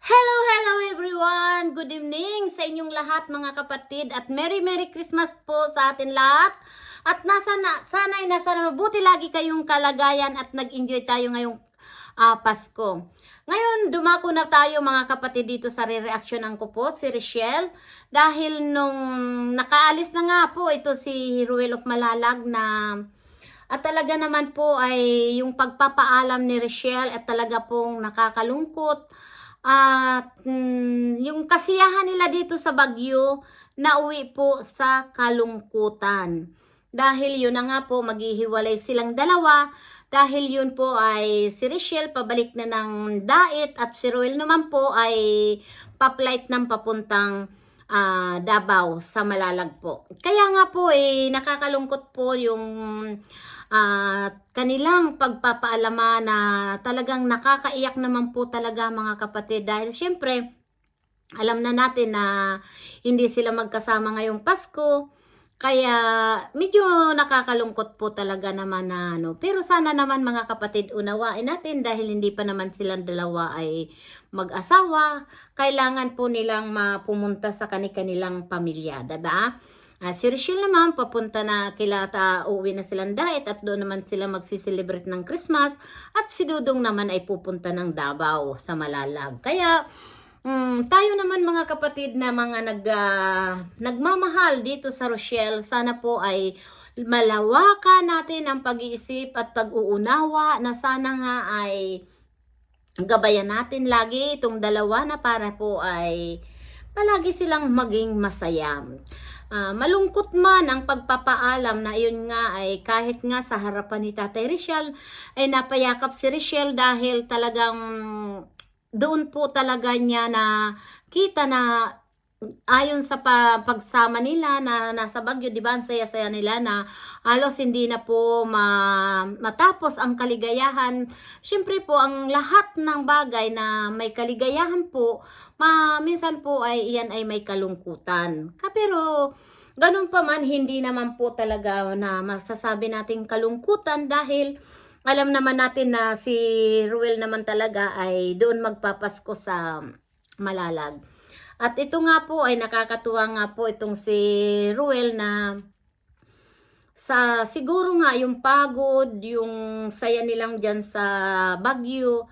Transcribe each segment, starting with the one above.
Hello, hello everyone! Good evening sa inyong lahat mga kapatid at Merry Christmas po sa atin lahat. At sana'y nasa mabuti lagi kayong kalagayan at nag-enjoy tayo ngayong Pasko. Ngayon, dumako na tayo mga kapatid dito sa re-reactionan ko po, si Richelle. Dahil nung nakaalis na nga po ito si Ruel of Malalag na at talaga naman po ay yung pagpapaalam ni Richelle at talaga pong nakakalungkot. At yung kasiyahan nila dito sa Baguio, nauwi po sa kalungkutan. Dahil yun na nga po, maghihiwalay silang dalawa. Dahil yun po ay si Richelle pabalik na ng Dait at si Ruel naman po ay pa-flight ng papuntang Davao sa Malalag po. Kaya nga po nakakalungkot po yung kanilang pagpapaalaman na talagang nakakaiyak naman po talaga mga kapatid. Dahil syempre, alam na natin na hindi sila magkasama ngayong Pasko. Kaya medyo nakakalungkot po talaga naman na ano. Pero sana naman mga kapatid unawain natin dahil hindi pa naman silang dalawa ay mag-asawa. Kailangan po nilang mapumunta sa kanilang pamilya, diba? Si Richelle naman papunta na uuwi na silang Dait at doon naman sila magsiselebrate ng Christmas. At si Dudong naman ay pupunta ng Davao sa Malalag. Kaya tayo naman mga kapatid na mga nagmamahal dito sa Rochelle, sana po ay malawakan natin ang pag-iisip at pag-uunawa na sana nga ay gabayan natin lagi itong dalawa na para po ay palagi silang maging masaya. Malungkot man ang pagpapaalam na yun nga ay kahit nga sa harapan ni Tatay Richelle ay napayakap si Richelle dahil talagang doon po talaga niya na kita na ayon sa pagsama nila na nasa Baguio, di ba, ang saya-saya nila na halos hindi na po matapos ang kaligayahan. Siyempre po, ang lahat ng bagay na may kaligayahan po, minsan po ay iyan ay may kalungkutan. Pero ganun pa man, hindi naman po talaga na masasabi nating kalungkutan dahil alam naman natin na si Ruel naman talaga ay doon magpapasko sa Malalag. At ito nga po ay nakakatuwa nga po itong si Ruel na siguro nga yung pagod, yung saya nilang dyan sa Baguio,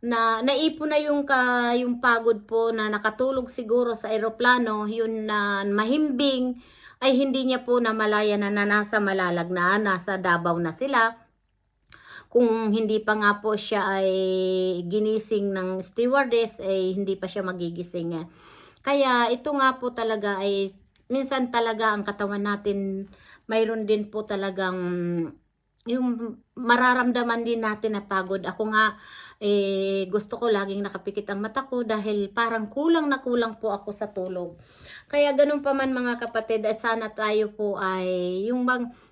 na naipon na yung pagod po na nakatulog siguro sa eroplano, yun na mahimbing, ay hindi niya po namalaya na nasa Malalag na, nasa Davao na sila. Kung hindi pa nga po siya ay ginising ng stewardess, ay hindi pa siya magigising. Kaya ito nga po talaga ay minsan talaga ang katawan natin mayroon din po talagang yung mararamdaman din natin na pagod. Ako nga gusto ko laging nakapikit ang mata ko dahil parang kulang na kulang po ako sa tulog. Kaya ganun pa man mga kapatid, at sana tayo po ay yung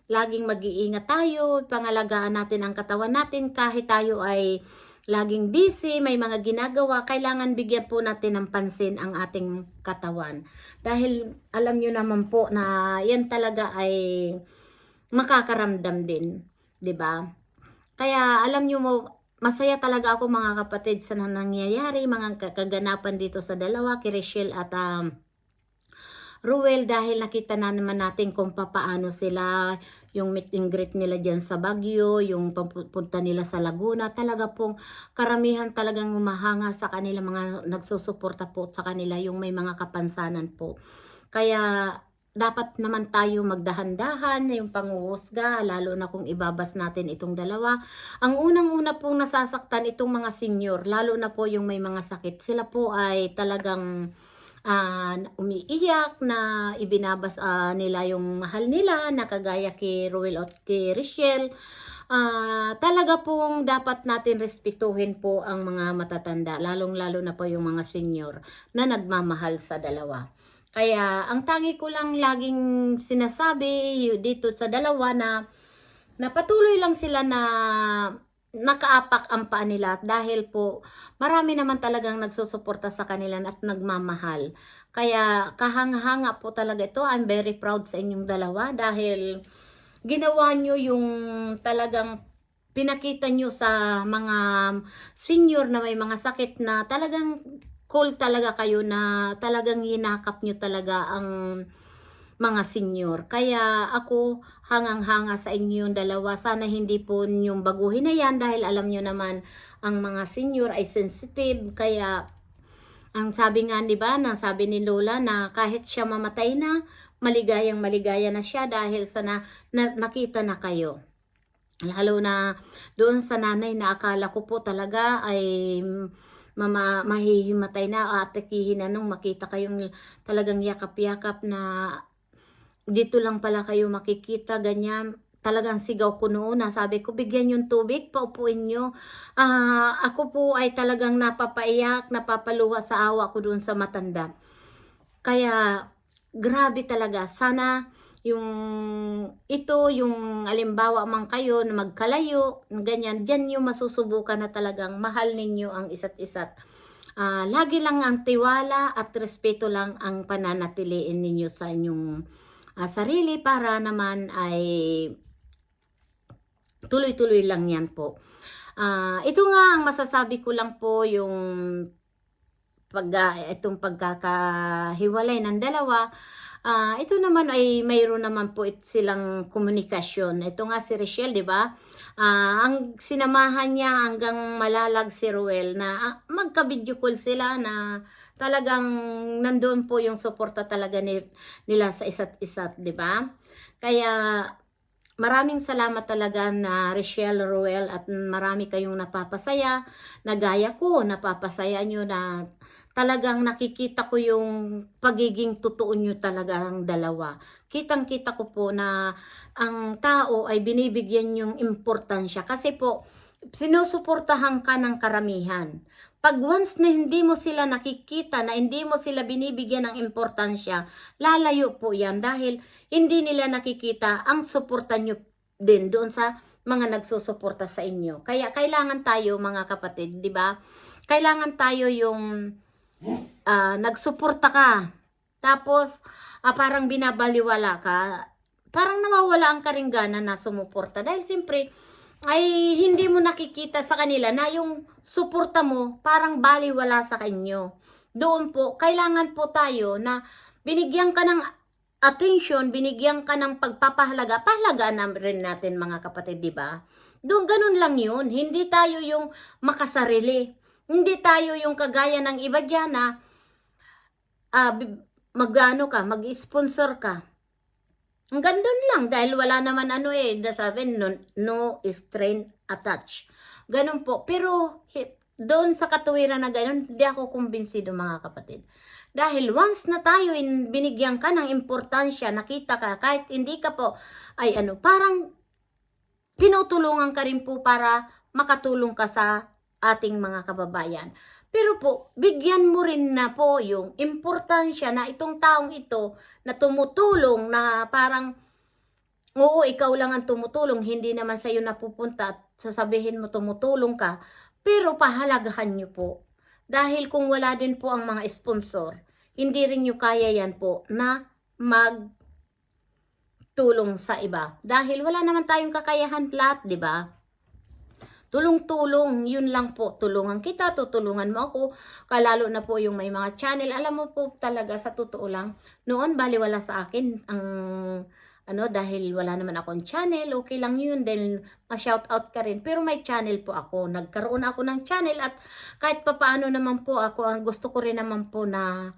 laging mag-iingat tayo, pangalagaan natin ang katawan natin kahit tayo ay laging busy, may mga ginagawa, kailangan bigyan po natin ng pansin ang ating katawan. Dahil alam nyo naman po na yan talaga ay makakaramdam din, 'di ba? Kaya alam nyo mo, masaya talaga ako mga kapatid sa nangyayari, mga kaganapan dito sa dalawa, kay Richelle at Ruel, dahil nakita na naman natin kung paano sila, yung meet and greet nila dyan sa Baguio, yung papunta nila sa Laguna, talaga pong karamihan talagang humahanga sa kanila, mga nagsusuporta po sa kanila, yung may mga kapansanan po. Kaya dapat naman tayo magdahan-dahan na yung panguhusga, lalo na kung ibabas natin itong dalawa. Ang unang-una pong nasasaktan itong mga senior, lalo na po yung may mga sakit. Sila po ay talagang umiiyak na ibinabas nila yung mahal nila, na kagaya kay Ruel at kay Richelle. Talaga pong dapat natin respetuhin po ang mga matatanda, lalong-lalo na po yung mga senior na nagmamahal sa dalawa. Kaya ang tangi ko lang laging sinasabi dito sa dalawa na patuloy lang sila na nakaapak ang paa nila dahil po marami naman talagang nagsusuporta sa kanila at nagmamahal. Kaya kahanga-hanga po talaga ito. I'm very proud sa inyong dalawa dahil ginawa nyo yung talagang pinakita nyo sa mga senior na may mga sakit na talagang cool talaga kayo na talagang hinakap nyo talaga ang mga senior. Kaya ako hangang-hanga sa inyong dalawa. Sana hindi po yung baguhin na yan dahil alam nyo naman ang mga senior ay sensitive. Kaya ang sabi nga, di ba, na sabi ni Lola na kahit siya mamatay na, maligayang maligaya na siya dahil sa nakita na kayo. Lalo na doon sa nanay na akala ko po talaga ay mahihimatay na, atakihin na nung makita kayong talagang yakap-yakap na dito lang pala kayo makikita, ganyan. Talagang sigaw ko noon, sabi ko, bigyan yung tubig, paupuin nyo. Ako po ay talagang napapaiyak, napapaluha sa awa ko doon sa matanda. Kaya, grabe talaga. Sana yung alimbawa man kayo na magkalayo, ganyan, dyan yung masusubukan na talagang mahal ninyo ang isa't isa't. Lagi lang ang tiwala at respeto lang ang pananatiliin ninyo sa inyong sarili para naman ay tuloy-tuloy lang yan po. Ito nga ang masasabi ko lang po yung itong pagkakahiwalay ng dalawa. Ito naman ay mayroon naman po silang komunikasyon. Ito nga si Richelle, di ba? Ang sinamahan niya hanggang malalag si Ruel na magka-video call sila na talagang nandoon po yung suporta talaga nila sa isa't isa't, di ba? Kaya maraming salamat talaga na Richelle, Ruel, at marami kayong napapasaya, na gaya ko, napapasaya nyo na talagang nakikita ko yung pagiging totoo nyo talaga ang dalawa. Kitang-kita ko po na ang tao ay binibigyan yung importansya kasi po sinusuportahan ka ng karamihan. Pag once na hindi mo sila nakikita, na hindi mo sila binibigyan ng importansya, lalayo po yan dahil hindi nila nakikita ang suporta nyo din doon sa mga nagsusuporta sa inyo. Kaya kailangan tayo mga kapatid, di ba? Kailangan tayo yung nagsuporta ka. Tapos parang binabaliwala ka. Parang nawawala ang karingganan na sumuporta. Dahil siyempre, ay hindi mo nakikita sa kanila na yung suporta mo parang baliwala sa kanyo. Doon po, kailangan po tayo na binigyan ka ng attention, binigyan ka ng pagpapahalaga, pahalaga na rin natin mga kapatid, di ba? Doon ganun lang yun. Hindi tayo yung makasarili. Hindi tayo yung kagaya ng iba dyan na mag-sponsor ka. Ang gandun lang dahil wala naman sabi no string attached. Ganun po. Pero doon sa katuwiran na ganun, hindi ako kumbinsido mga kapatid. Dahil once na tayo binigyan ka ng importansya, nakita ka, kahit hindi ka po, ay parang tinutulungan ka rin po para makatulong ka sa ating mga kababayan. Pero po, bigyan mo rin na po yung importansya na itong taong ito na tumutulong na parang, oo, ikaw lang ang tumutulong, hindi naman sa'yo napupunta at sasabihin mo tumutulong ka, pero pahalagahan nyo po. Dahil kung wala din po ang mga sponsor, hindi rin nyo kaya yan po na magtulong sa iba. Dahil wala naman tayong kakayahan lahat, di ba? Tulong-tulong, yun lang po. Tulungan kita, tutulungan mo ako. Kalalo na po yung may mga channel. Alam mo po talaga, sa totoo lang, noon baliwala sa akin ang dahil wala naman akong channel, okay lang yun, dahil ma-shoutout ka rin. Pero may channel po ako. Nagkaroon ako ng channel at kahit papaano naman po ako, ang gusto ko rin naman po na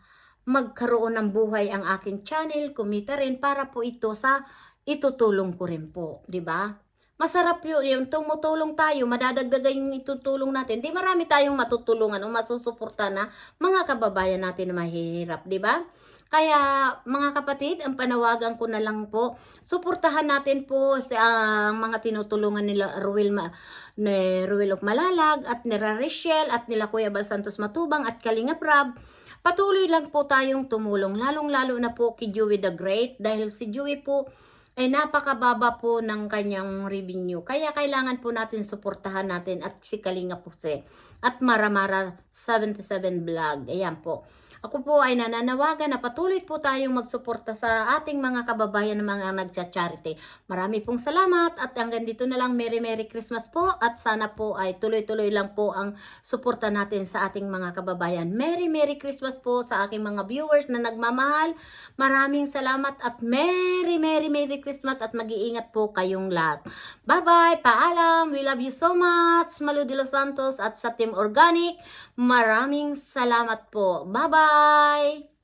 magkaroon ng buhay ang aking channel, kumita rin para po ito sa itutulong ko rin po, di ba? Masarap yun, yung tumutulong tayo, madadagdagan yung itutulong natin. Di marami tayong matutulungan o masusuporta na mga kababayan natin na mahihirap, di ba? Kaya mga kapatid, ang panawagan ko na lang po, suportahan natin po sa mga tinutulungan nila Ruel of Malalag at nila Richelle at nila Kuya Bal Santos Matubang at Kalinga Prab. Patuloy lang po tayong tumulong, lalong-lalo na po kay Joey the Great dahil si Joey po ay napakababa po ng kanyang revenue. Kaya kailangan po natin suportahan natin at si Kalinga po at Mara 77 Vlog. Ayan po. Ako po ay nananawagan na patuloy po tayong magsuporta sa ating mga kababayan na mga nagcha-charity. Marami pong salamat at hanggang dito na lang. Merry Christmas po at sana po ay tuloy-tuloy lang po ang suporta natin sa ating mga kababayan. Merry Christmas po sa aking mga viewers na nagmamahal. Maraming salamat at Merry Christmas at mag-iingat po kayong lahat. Bye-bye! Paalam! We love you so much! Malu de los Santos at sa Team Organic. Maraming salamat po. Bye-bye!